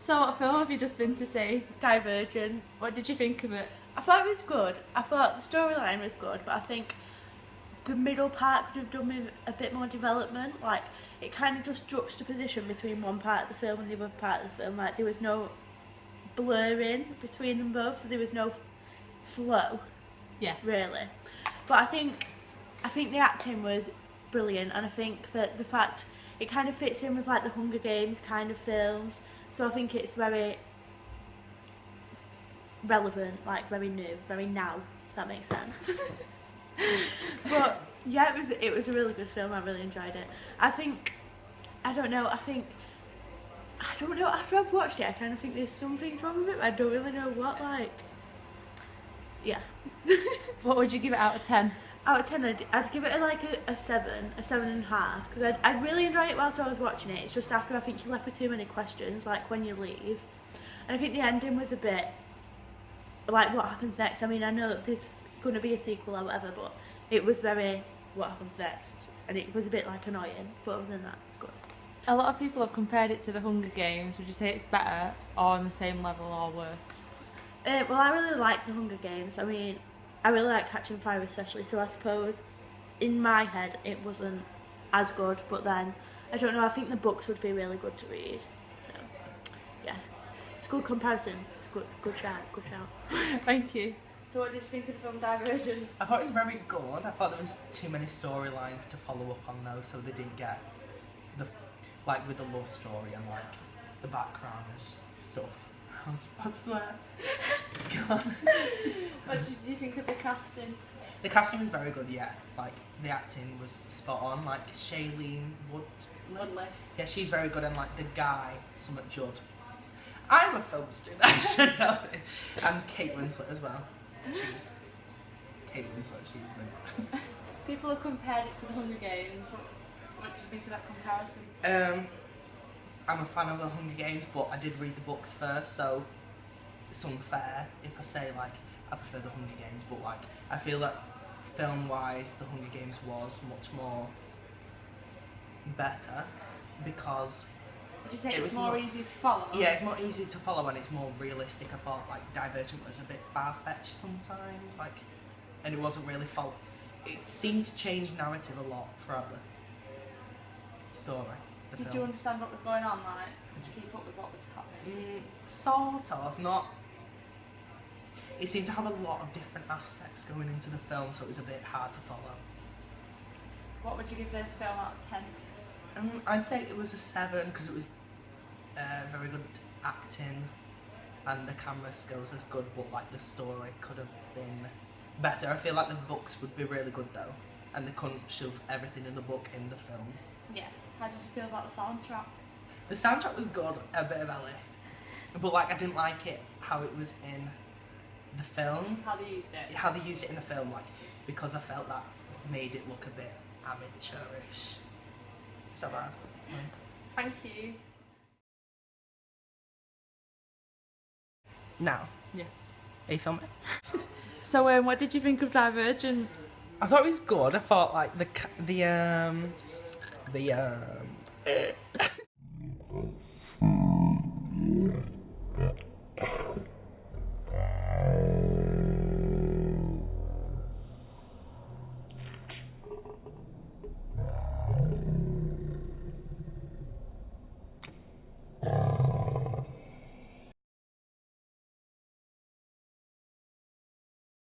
So what film have you just been to see? Divergent. What did you think of it? I thought it was good. I thought the storyline was good, but I think the middle part could have done with a bit more development. Like, it kind of just juxtaposition between one part of the film and the other part of the film. Like, there was no blurring between them both, so there was no flow. Yeah. Really. But I think the acting was brilliant, and I think that the fact it kind of fits in with like the Hunger Games kind of films, so I think it's very relevant, like very new, very now, if that makes sense. But yeah, it was a really good film. I really enjoyed it. I don't know, after I've watched it I kind of think there's some things wrong with it, but I don't really know what, like. Yeah. What would you give it out of 10? Out of 10, I'd give it a 7, a 7.5, because I really enjoyed it whilst I was watching it. It's just after I think you're left with too many questions, like when you leave. And I think the ending was a bit like, what happens next? I mean, I know that there's going to be a sequel or whatever, but it was very, what happens next? And it was a bit like annoying, but other than that, good. A lot of people have compared it to the Hunger Games. Would you say it's better or on the same level or worse? Well, I really like the Hunger Games. I mean, I really like Catching Fire especially, so I suppose in my head it wasn't as good, but then, I don't know, I think the books would be really good to read. So, yeah. It's a good comparison. It's a good shout. Thank you. So what did you think of the film Divergent? I thought it was very good. I thought there was too many storylines to follow up on though, so they didn't get like with the love story and like the background and stuff. I was about to swear. God. What did you think of the casting? The casting was very good, yeah. Like, the acting was spot on. Like, Shailene Woodley. Yeah, she's very good. And, like, the guy, Summit Judd. I'm a film student, I should know it. And Kate Winslet as well. Kate Winslet, she's been... People have compared it to the Hunger Games. What did you think of that comparison? I'm a fan of the Hunger Games, but I did read the books first, so it's unfair if I say, like, I prefer the Hunger Games, but, like, I feel that film-wise, the Hunger Games was much more better, because... Would you say it's more easy to follow? Yeah, it's more easy to follow and it's more realistic. I thought, like, Divergent was a bit far-fetched sometimes, like, and it wasn't really It seemed to change narrative a lot throughout the story. Did you understand what was going on, like? Did you keep up with what was happening? Sort of, not... It seemed to have a lot of different aspects going into the film, so it was a bit hard to follow. What would you give the film out of 10? I'd say it was a 7, because it was very good acting, and the camera skills was good, but like the story could have been better. I feel like the books would be really good though, and they couldn't shove everything in the book in the film. Yeah. How did you feel about the soundtrack? The soundtrack was good, a bit of Ellie. But like, I didn't like it how it was in the film. How they used it? How they used it in the film, like, because I felt that made it look a bit amateurish. Is that right? Thank you. Now? Yeah. Are you filming? So, what did you think of Divergent? I thought it was good. I thought, like,